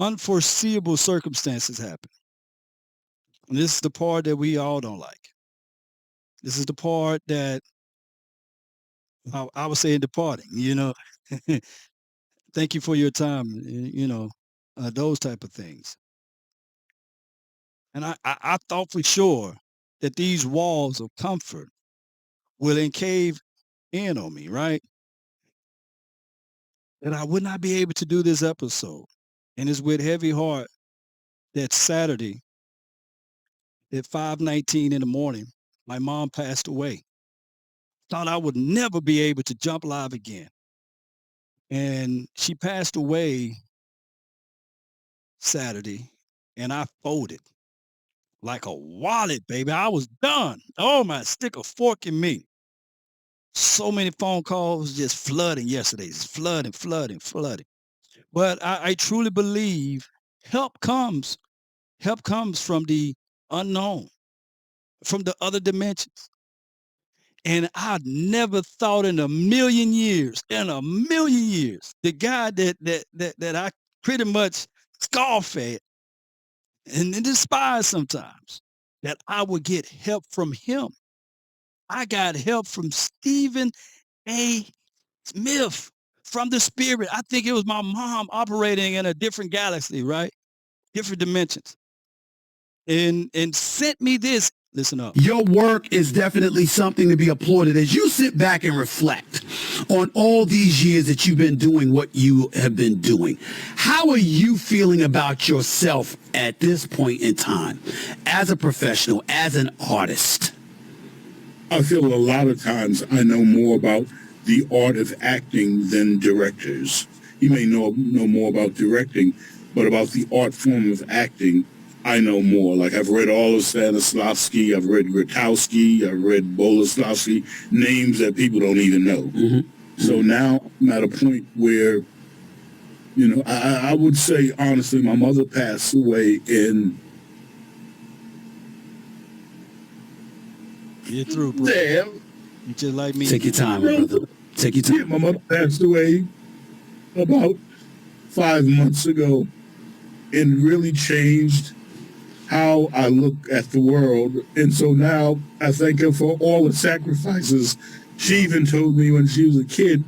unforeseeable circumstances happen. And this is the part that we all don't like. This is the part that I would say in departing, Thank you for your time, those type of things. And I thought for sure that these walls of comfort will encave in on me, right? That I would not be able to do this episode. And it's with heavy heart that Saturday at 5:19 in the morning, my mom passed away. Thought I would never be able to jump live again. And she passed away Saturday, and I folded like a wallet, baby. I was done. Oh, my, stick a fork in me. So many phone calls just flooding yesterday, just flooding, flooding, flooding. But I truly believe help comes. Help comes from the unknown, from the other dimensions. And I never thought in a million years, the guy that I pretty much scoff at and despise sometimes, that I would get help from him. I got help from Stephen A. Smith, from the spirit. I think it was my mom operating in a different galaxy, right? Different dimensions. And sent me this. Listen up. Your work is definitely something to be applauded as you sit back and reflect on all these years that you've been doing what you have been doing. How are you feeling about yourself at this point in time as a professional, as an artist? I feel a lot of times I know more about the art of acting than directors. You may know more about directing, but about the art form of acting, I know more. Like, I've read all of Stanislavski, I've read Grotowski, I've read Boleslavsky, names that people don't even know. Mm-hmm. So now I'm at a point where, I would say, honestly, my mother passed away in... You're through, bro. Damn. You just like me. Take your time, brother. Take your time. Yeah, my mother passed away about 5 months ago and really changed how I look at the world. And so now I thank her for all the sacrifices. She even told me when she was a kid,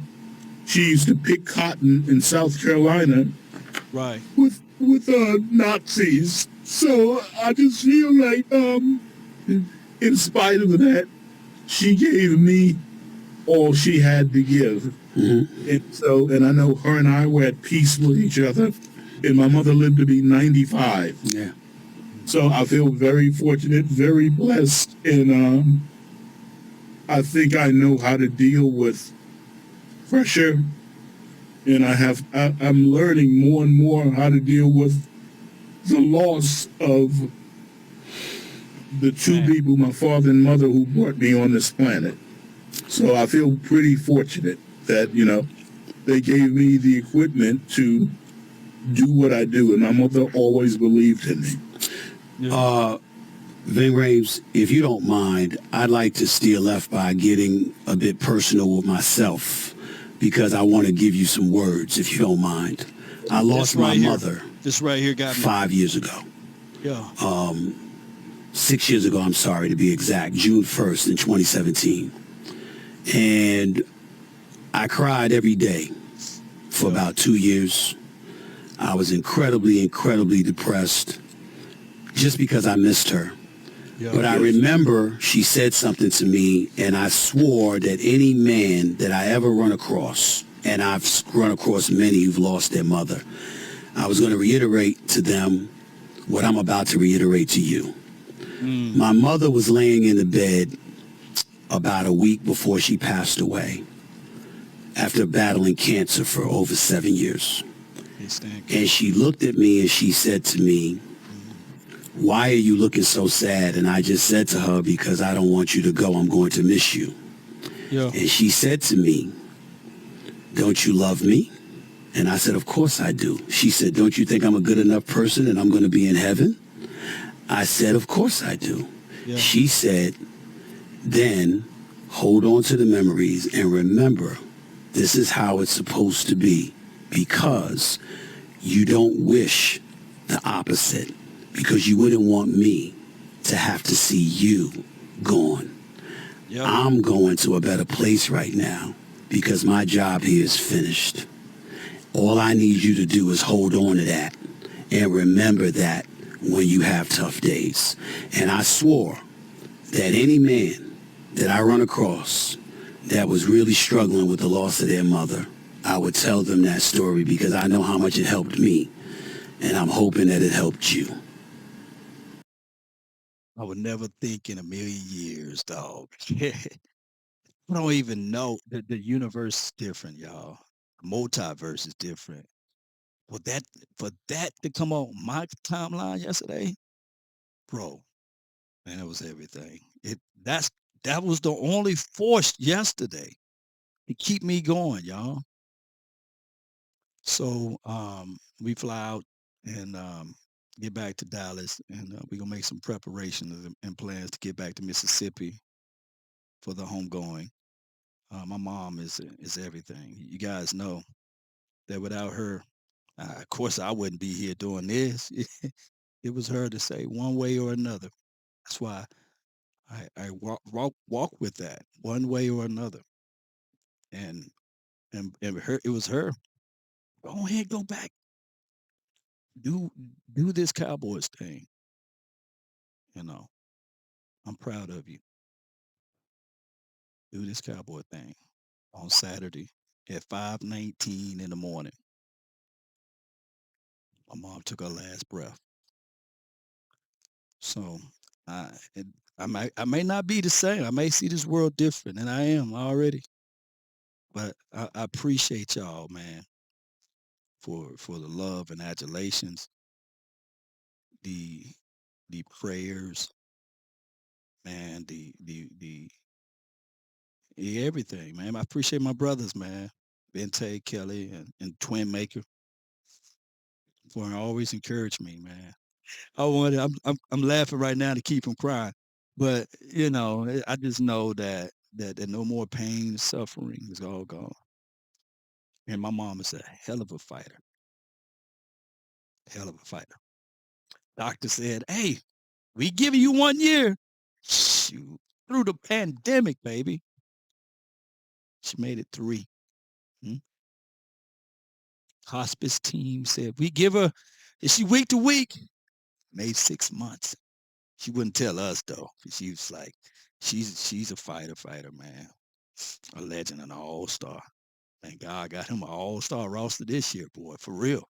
she used to pick cotton in South Carolina, right, with Nazis. So I just feel like, in spite of that, she gave me all she had to give. Mm-hmm. And I know her and I were at peace with each other. And my mother lived to be 95. Yeah. So I feel very fortunate, very blessed, and I think I know how to deal with pressure. And I'm learning more and more how to deal with the loss of the two people, my father and mother, who brought me on this planet. So I feel pretty fortunate that, they gave me the equipment to do what I do, and my mother always believed in me. Ving Rhames, if you don't mind, I'd like to steer left by getting a bit personal with myself, because I want to give you some words, if you don't mind. I lost my mother. This right here got me 5 years ago. Yeah. 6 years ago, I'm sorry to be exact, June 1st in 2017. And I cried every day for about 2 years. I was incredibly, incredibly depressed just because I missed her. Yeah, but I remember she said something to me, and I swore that any man that I ever run across, and I've run across many who've lost their mother, I was going to reiterate to them what I'm about to reiterate to you. My mother was laying in the bed about a week before she passed away after battling cancer for over 7 years. And she looked at me and she said to me, "Why are you looking so sad?" And I just said to her, "Because I don't want you to go. I'm going to miss you." Yeah. And she said to me, "Don't you love me?" And I said, "Of course I do." She said, "Don't you think I'm a good enough person and I'm going to be in heaven?" I said, "Of course I do." Yeah. She said, "Then hold on to the memories and remember, this is how it's supposed to be, because You don't wish the opposite because you wouldn't want me to have to see you gone. Yep. I'm going to a better place right now because my job here is finished. All I need you to do is hold on to that and remember that when you have tough days. And I swore that any man that I run across that was really struggling with the loss of their mother, I would tell them that story because I know how much it helped me, and I'm hoping that it helped you. I would never think in a million years, dog. I don't even know. The universe is different, y'all. Multiverse is different. For that for that to come on my timeline yesterday, bro, man, it was everything. That was the only force yesterday to keep me going, y'all. So we fly out and get back to Dallas, and we're gonna make some preparations and plans to get back to Mississippi for the homegoing. My mom is everything. You guys know that without her, of course, I wouldn't be here doing this. It was her to say one way or another. That's why I walk with that one way or another. And and her, it was her. Go ahead, go back, do do this Cowboys thing. You know, I'm proud of you. Do this Cowboy thing on Saturday at 5:19 in the morning. My mom took her last breath. So I may not be the same. I may see this world different, and I am already. But I appreciate y'all, man, for the love and adulations, the the prayers, man, the everything, man. I appreciate my brothers, man, Bente, Kelly, and Twin Maker for always encourage me, man. I'm laughing right now to keep from crying, but I just know that no more pain, suffering is all gone. And my mom is a hell of a fighter, hell of a fighter. Doctor said, "Hey, we giving you 1 year." Shoot, through the pandemic, baby. She made it 3. Hmm? Hospice team said, "We give her, is she week to week?" Made 6 months. She wouldn't tell us though. She was like, she's a fighter, man. A legend and an all-star. Thank God I got him an all-star roster this year, boy, for real.